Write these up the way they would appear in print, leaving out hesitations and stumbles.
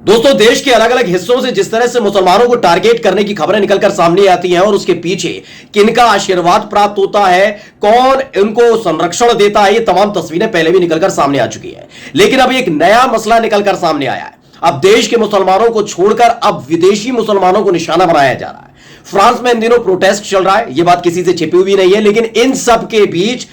दोस्तों, देश के अलग अलग हिस्सों से जिस तरह से मुसलमानों को टारगेट करने की खबरें निकलकर सामने आती हैं और उसके पीछे किनका आशीर्वाद प्राप्त होता है, कौन इनको संरक्षण देता है, ये तमाम तस्वीरें पहले भी निकलकर सामने आ चुकी है। लेकिन अब एक नया मसला निकलकर सामने आया है। अब देश के मुसलमानों को छोड़कर अब विदेशी मुसलमानों को निशाना बनाया जा रहा है। फ्रांस में इन दिनों प्रोटेस्ट चल रहा है, यह बात किसी से छिपी हुई नहीं है। लेकिन इन सब के बीच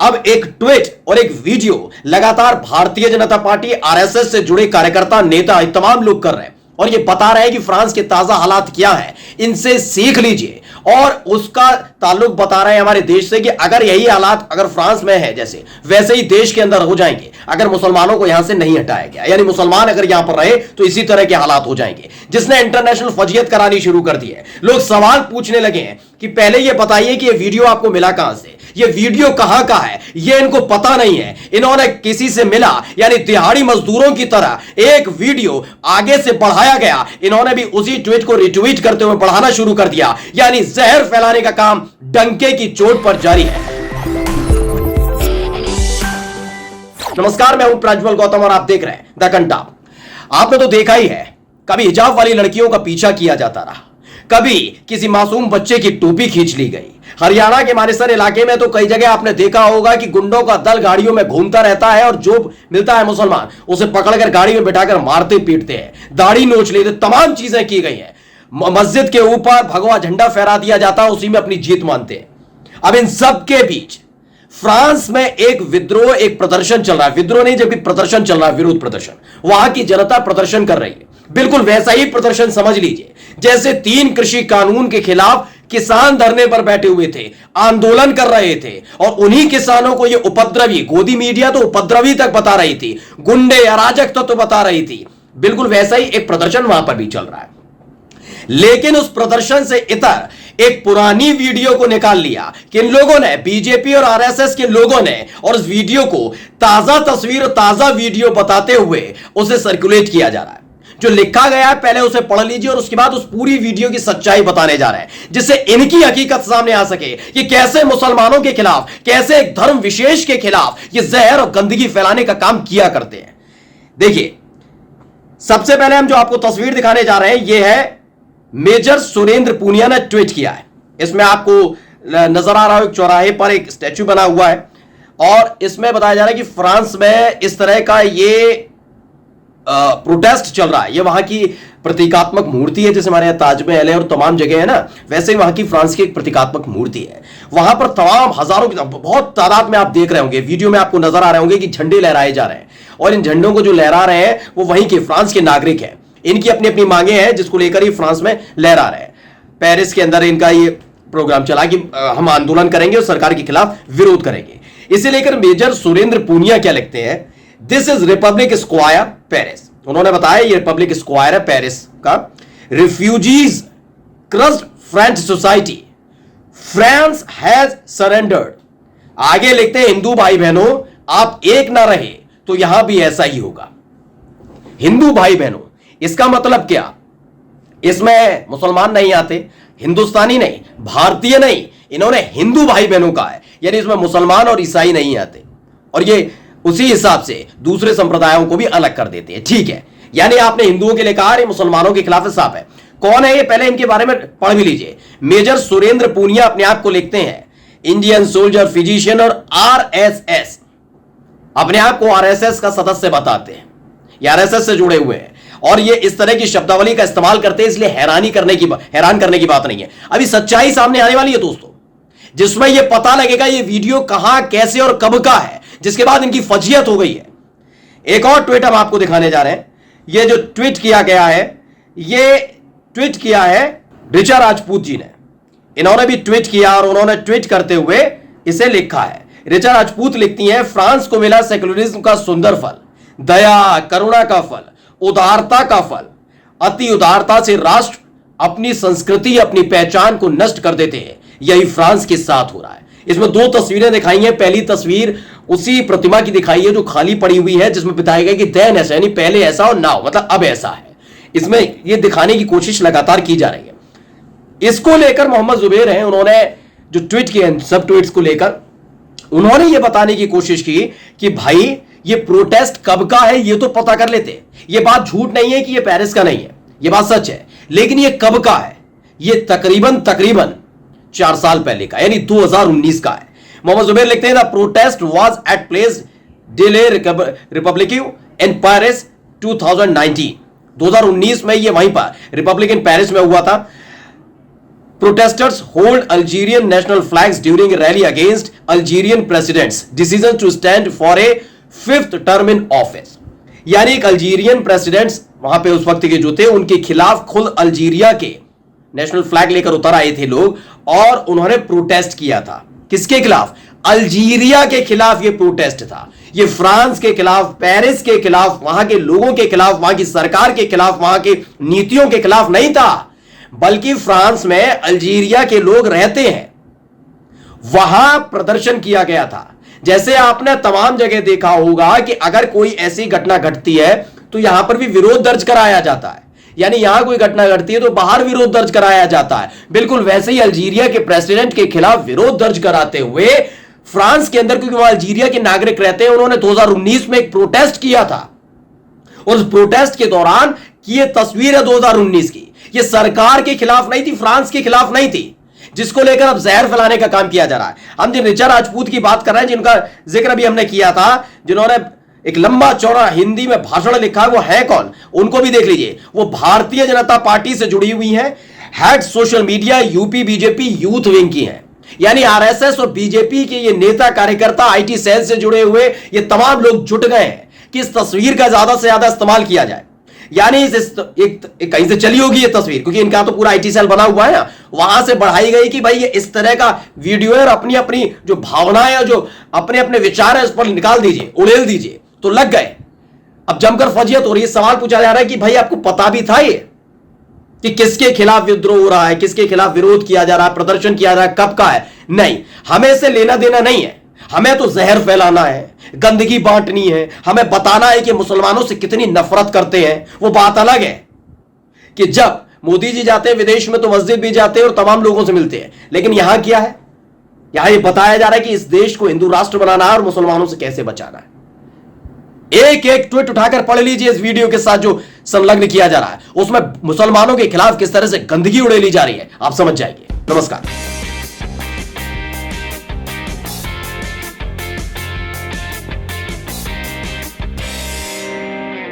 अब एक ट्वीट और एक वीडियो लगातार भारतीय जनता पार्टी, आरएसएस से जुड़े कार्यकर्ता, नेता, तमाम लोग कर रहे हैं और ये बता रहे हैं कि फ्रांस के ताजा हालात क्या है, इनसे सीख लीजिए। और उसका ताल्लुक बता रहे हैं हमारे देश से कि अगर यही हालात अगर फ्रांस में है जैसे, वैसे ही देश के अंदर हो जाएंगे अगर मुसलमानों को यहां से नहीं हटाया गया। यानी मुसलमान अगर यहां पर रहे तो इसी तरह के हालात हो जाएंगे, जिसने इंटरनेशनल फजीयत करानी शुरू कर दी है। लोग सवाल पूछने लगे हैं कि पहले यह बताइए कि यह वीडियो आपको मिला कहां से, यह वीडियो कहां का है, यह इनको पता नहीं है। इन्होंने किसी से मिला, यानी दिहाड़ी मजदूरों की तरह एक वीडियो आगे से बढ़ाया गया, इन्होंने भी उसी ट्वीट को रिट्वीट करते हुए बढ़ाना शुरू कर दिया। यानी जहर फैलाने का काम डंके की चोट पर जारी है। नमस्कार, मैं हूं प्रज्वल गौतम और आप देख रहे हैं द कंटाप। आपने तो देखा ही है, कभी हिजाब वाली लड़कियों का पीछा किया जाता रहा, कभी किसी मासूम बच्चे की टोपी खींच ली गई। हरियाणा के मानेसर इलाके में तो कई जगह आपने देखा होगा कि गुंडों का दल गाड़ियों में घूमता रहता है और जो मिलता है मुसलमान उसे पकड़कर गाड़ी में बिठाकर मारते पीटते हैं, दाढ़ी नोच लेते, तमाम चीजें की गई हैं। मस्जिद के ऊपर भगवा झंडा फहरा दिया जाता है, उसी में अपनी जीत मानते हैं। अब इन सब के बीच फ्रांस में एक विद्रोह, एक प्रदर्शन चल रहा है। विद्रोह नहीं, जबकि प्रदर्शन चल रहा है, विरोध प्रदर्शन। वहां की जनता प्रदर्शन कर रही है, बिल्कुल वैसा ही प्रदर्शन समझ लीजिए जैसे 3 कृषि कानून के खिलाफ किसान धरने पर बैठे हुए थे, आंदोलन कर रहे थे और उन्हीं किसानों को ये उपद्रवी, गोदी मीडिया तो उपद्रवी तक बता रही थी, गुंडे, अराजक तो बता रही थी। बिल्कुल वैसा ही एक प्रदर्शन वहां पर भी चल रहा है। लेकिन उस प्रदर्शन से इतर एक पुरानी वीडियो को निकाल लिया। किन लोगों ने, बीजेपी और आरएसएस के लोगों ने, और उस वीडियो को ताजा तस्वीर और ताजा वीडियो बताते हुए उसे सर्कुलेट किया जा रहा है। जो लिखा गया है पहले उसे पढ़ लीजिए और उसके बाद उस पूरी वीडियो की सच्चाई बताने जा रहे हैं, जिससे इनकी हकीकत सामने आ सके कि कैसे मुसलमानों के खिलाफ, कैसे एक धर्म विशेष के खिलाफ ये जहर और गंदगी फैलाने का काम किया करते हैं। देखिए, सबसे पहले हम जो आपको तस्वीर दिखाने जा रहे हैं, यह है मेजर सुरेंद्र पूनिया ने ट्वीट किया है। इसमें आपको नजर आ रहा है एक चौराहे पर एक स्टैच्यू बना हुआ है और इसमें बताया जा रहा है कि फ्रांस में इस तरह का ये प्रोटेस्ट चल रहा है। ये वहां की प्रतीकात्मक मूर्ति है, जैसे हमारे यहाँ ताजमहल है और तमाम जगह है ना, वैसे ही वहां की फ्रांस की एक प्रतीकात्मक मूर्ति है। वहां पर तमाम हजारों की, बहुत तादाद में आप देख रहे होंगे, वीडियो में आपको नजर आ रहे होंगे कि झंडे लहराए जा रहे हैं और इन झंडों को जो लहरा रहे हैं वो वहीं के फ्रांस के नागरिक हैं। इनकी अपनी अपनी मांगे हैं जिसको लेकर ही फ्रांस में लहरा रहे हैं। पेरिस के अंदर इनका ये प्रोग्राम चला कि हम आंदोलन करेंगे और सरकार के खिलाफ विरोध करेंगे। इसे लेकर मेजर सुरेंद्र पूनिया क्या लिखते हैं, this is Republic square Paris. उन्होंने बताया ये रिपब्लिक स्क्वायर है पेरिस का। Refugees crossed French society, France has surrendered. आगे लिखते हैं, हिंदू भाई बहनों आप एक ना रहे तो यहां भी ऐसा ही होगा। हिंदू भाई बहनों, इसका मतलब क्या? इसमें मुसलमान नहीं आते, हिंदुस्तानी नहीं, भारतीय नहीं, इन्होंने हिंदू भाई बहनों का है, यानी इसमें मुसलमान और ईसाई नहीं आते और ये उसी हिसाब से दूसरे संप्रदायों को भी अलग कर देते हैं। ठीक है, यानी आपने हिंदुओं के लिए कहा, ये मुसलमानों के खिलाफ साफ है। कौन है ये, पहले इनके बारे में पढ़ भी लीजिए। मेजर सुरेंद्र पूनिया अपने आप को लिखते हैं इंडियन सोल्जर, फिजिशियन और आरएसएस, अपने आप को आरएसएस का सदस्य बताते हैं, ये आरएसएस से जुड़े हुए हैं और ये इस तरह की शब्दावली का इस्तेमाल करते हैं, इसलिए हैरान करने की बात नहीं है। अभी सच्चाई सामने आने वाली है दोस्तों, जिसमें यह पता लगेगा ये वीडियो कहां, कैसे और कब का है, जिसके बाद इनकी फजीयत हो गई है। एक और ट्वीट हम आपको दिखाने जा रहे हैं। ये जो ट्वीट किया गया है, ये ट्वीट किया है ऋचा राजपूत जी ने। इन्होंने भी ट्वीट किया और उन्होंने ट्वीट करते हुए इसे लिखा है। ऋचा राजपूत लिखती हैं, फ्रांस को मिला सेक्युलरिज्म का सुंदर फल, दया, करुणा का फल, उदारता का फल। अति उदारता से राष्ट्र अपनी संस्कृति, अपनी पहचान को नष्ट कर देते हैं। यही फ्रांस के साथ हो रहा है। इसमें 2 तस्वीरें दिखाई हैं। पहली तस्वीर उसी प्रतिमा की दिखाई है जो खाली पड़ी हुई है, जिसमें बताया गया कि देन ऐसा, यानी पहले ऐसा और नाउ, मतलब अब ऐसा है। इसमें यह दिखाने की कोशिश लगातार की जा रही है। इसको लेकर मोहम्मद जुबैर हैं, उन्होंने जो ट्वीट किए, सब ट्वीट्स को लेकर उन्होंने यह बताने की कोशिश की कि भाई ये प्रोटेस्ट कब का है ये तो पता कर लेते। ये बात झूठ नहीं है कि ये पेरिस का नहीं है, ये बात सच है, लेकिन ये कब का है? ये तकरीबन 4 साल पहले का, यानी 2019 का है। मोहम्मद जुबैर लिखते हैं the protest was at place de la Republic in Paris 2019। 2019 में ये वहीं पर रिपब्लिक इन पेरिस में हुआ था। Protesters hold Algerian national flags during a rally against Algerian president's decision to stand for a 5th term in office। यानी एक Algerian president वहां पे उस वक्त के जो थे उनके खिलाफ खुद अल्जीरिया के नेशनल फ्लैग लेकर उतर आए थे लोग और उन्होंने प्रोटेस्ट किया था। किसके खिलाफ? अल्जीरिया के खिलाफ ये प्रोटेस्ट था। ये फ्रांस के खिलाफ, पेरिस के खिलाफ, वहां के लोगों के खिलाफ, वहां की सरकार के खिलाफ, वहां की नीतियों के खिलाफ नहीं था, बल्कि फ्रांस में अल्जीरिया के लोग रहते हैं, वहां प्रदर्शन किया गया था। जैसे आपने तमाम जगह देखा होगा कि अगर कोई ऐसी घटना घटती है तो यहां पर भी विरोध दर्ज कराया जाता है, यानी यहां कोई घटना घटती है तो बाहर विरोध दर्ज कराया जाता है। बिल्कुल वैसे ही अल्जीरिया के प्रेसिडेंट के खिलाफ विरोध दर्ज कराते हुए फ्रांस के अंदर, क्योंकि वह अल्जीरिया के नागरिक रहते हैं, उन्होंने 2019 में एक प्रोटेस्ट किया था। और उस प्रोटेस्ट के दौरान की यह तस्वीर है 2019 की, ये सरकार के खिलाफ नहीं थी, फ्रांस के खिलाफ नहीं थी, जिसको लेकर अब जहर फैलाने का काम किया जा रहा है। हम जिन ऋचा राजपूत की बात कर रहे हैं, जिनका जिक्र अभी हमने किया था, जिन्होंने एक लंबा चौड़ा हिंदी में भाषण लिखा, वो है कौन? उनको भी देख लीजिए। वो भारतीय जनता पार्टी से जुड़ी हुई हैं, head social media UP BJP youth wing की हैं, यानी आरएसएस और बीजेपी के ये नेता कार्यकर्ता, आईटी सेल से जुड़े हुए ये तमाम लोग जुट गए हैं कि इस तस्वीर का ज्यादा से ज्यादा इस्तेमाल किया जाए। यानी एक कहीं से चली होगी ये तस्वीर, क्योंकि इनका तो पूरा आईटी सेल बना हुआ है ना, वहां से बढ़ाई गई कि भाई ये इस तरह का वीडियो है और अपनी अपनी जो भावनाएं है, जो अपने अपने विचार है, उस पर निकाल दीजिए, उड़ेल दीजिए, तो लग गए। अब जमकर फजियत हो रही है। सवाल पूछा जा रहा है कि भाई आपको पता भी था ये कि किसके खिलाफ विद्रोह हो रहा है, किसके खिलाफ विरोध किया जा रहा है, प्रदर्शन किया जा रहा है, कब का है? नहीं, हमें इससे लेना देना नहीं है। हमें तो जहर फैलाना है, गंदगी बांटनी है, हमें बताना है कि मुसलमानों से कितनी नफरत करते हैं। वो बात अलग है कि जब मोदी जी जाते हैं विदेश में तो मस्जिद भी जाते हैं और तमाम लोगों से मिलते हैं, लेकिन यहां क्या है? यहां ये बताया जा रहा है कि इस देश को हिंदू राष्ट्र बनाना है और मुसलमानों से कैसे बचाना है। एक एक ट्वीट उठाकर पढ़ लीजिए इस वीडियो के साथ जो संलग्न किया जा रहा है, उसमें मुसलमानों के खिलाफ किस तरह से गंदगी उड़ेली जा रही है, आप समझ जाएंगे। नमस्कार।